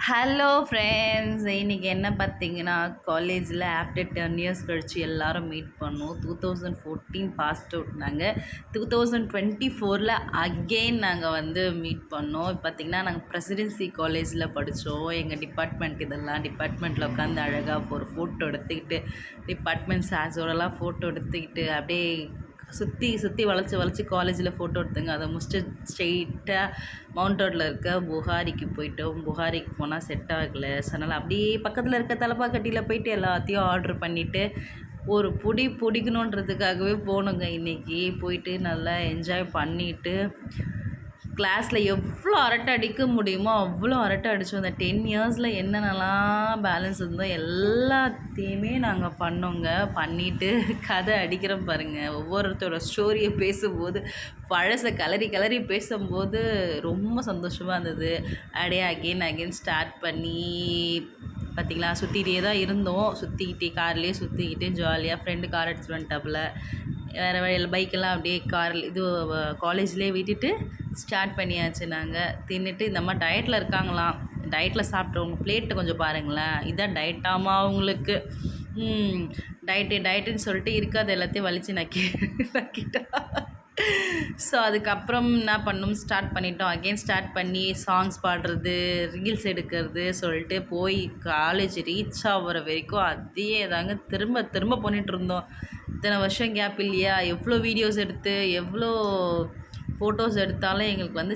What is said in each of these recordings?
Hello friends, இன்றைக்கி என்ன பார்த்தீங்கன்னா காலேஜில் ஆஃப்டர் 10 இயர்ஸ் கழிச்சு எல்லாரும் மீட் பண்ணோம். 2014 பாஸ்ட் அவுட். நாங்கள் 2024 அகெயின் நாங்கள் வந்து மீட் பண்ணோம். பார்த்திங்கன்னா நாங்கள் பிரசிடென்சி காலேஜில் படித்தோம். எங்கள் டிபார்ட்மெண்ட் இதெல்லாம் டிபார்ட்மெண்ட்டில் உட்காந்து அழகாக ஒரு ஃபோட்டோ எடுத்துக்கிட்டு டிபார்ட்மெண்ட் சார்ஸோடலாம் ஃபோட்டோ எடுத்துக்கிட்டு அப்படியே சுற்றி வளைச்சி காலேஜில் ஃபோட்டோ எடுத்துங்க. அதை முடிச்சுட்டு ஸ்ட்ரெயிட்டாக மவுண்ட் ரோட்டில் இருக்க புகாரிக்கு போயிட்டோம். புகாரிக்கு போனால் செட் ஆகலை. ஸோ அதனால் அப்படியே பக்கத்தில் இருக்க தலப்பாக்கட்டியில் போயிட்டு எல்லாத்தையும் ஆர்டர் பண்ணிவிட்டு ஒரு பிடிக்கணுன்றதுக்காகவே போகணுங்க. இன்றைக்கி போயிட்டு நல்லா என்ஜாய் பண்ணிவிட்டு கிளாஸில் எவ்வளோ அரட்டை அடிக்க முடியுமோ அவ்வளோ அரட்டை அடித்தோம். அந்த 10 இயர்ஸில் என்னென்னலாம் பேலன்ஸ் இருந்தோ எல்லாத்தையுமே நாங்கள் பண்ணோங்க. பண்ணிவிட்டு கதை அடிக்கிறோம் பாருங்கள். ஒவ்வொருத்தரோட ஸ்டோரியை பேசும்போது பழசை கலரி பேசும்போது ரொம்ப சந்தோஷமாக இருந்தது. அப்படியே அகெயின் ஸ்டார்ட் பண்ணி பார்த்திங்களா சுற்றிக்கிட்டே தான் இருந்தோம். சுற்றிக்கிட்டே கார்லேயே சுற்றிக்கிட்டு ஜாலியாக ஃப்ரெண்டு கார் எடுத்துகிட்டு வந்துட்டாப்புல. வேறு வழியில் பைக்கெல்லாம் அப்படியே காரில் இது காலேஜ்லேயே விட்டுட்டு ஸ்டார்ட் பண்ணியாச்சு. நாங்கள் தின்னுட்டு இந்த மாதிரி டயட்டில் இருக்காங்களாம். டயட்டில் சாப்பிட்றவங்க பிளேட்டை கொஞ்சம் பாருங்களேன். இதான் டயட்டாமா அவங்களுக்கு. டயட்டுன்னு சொல்லிட்டு இருக்காது எல்லாத்தையும் வலிச்சு நக்கிட்டா. ஸோ அதுக்கப்புறம் என்ன பண்ணணும், ஸ்டார்ட் பண்ணிட்டோம். அகெயின் ஸ்டார்ட் பண்ணி சாங்ஸ் பாடுறது, ரீல்ஸ் எடுக்கிறது சொல்லிட்டு போய் காலேஜ் ரீச் ஆகிற வரைக்கும் அதையே தாங்க திரும்ப பண்ணிகிட்டு இருந்தோம். இத்தனை வருஷம் கேப் இல்லையா, எவ்வளோ வீடியோஸ் எடுத்து எவ்வளோ ஃபோட்டோஸ் எடுத்தாலும் எங்களுக்கு வந்து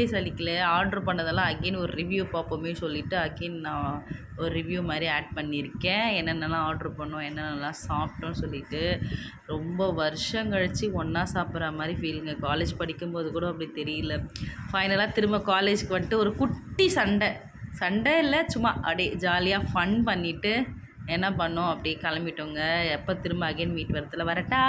சலிக்கலை. ஆர்டர் பண்ணதெல்லாம் அகெயின் ஒரு ரிவ்யூ பார்ப்போமே சொல்லிவிட்டு அகெயின் நான் ஒரு ரிவ்யூ மாதிரி ஆட் பண்ணியிருக்கேன். என்னென்னலாம் ஆர்டர் பண்ணோம், என்னென்னலாம் சாப்பிட்டோன்னு சொல்லிவிட்டு. ரொம்ப வருஷம் கழித்து ஒன்றா சாப்பிட்ற மாதிரி ஃபீலுங்க. காலேஜ் படிக்கும்போது கூட அப்படி தெரியல. ஃபைனலாக திரும்ப காலேஜுக்கு வந்துட்டு ஒரு குட்டி சண்டை இல்லை, சும்மா அப்படியே ஜாலியாக ஃபன் பண்ணிவிட்டு என்ன பண்ணோம் அப்படியே கிளம்பிட்டோங்க. எப்போ திரும்ப அகெயின் மீட் வரத்துல வரட்டா.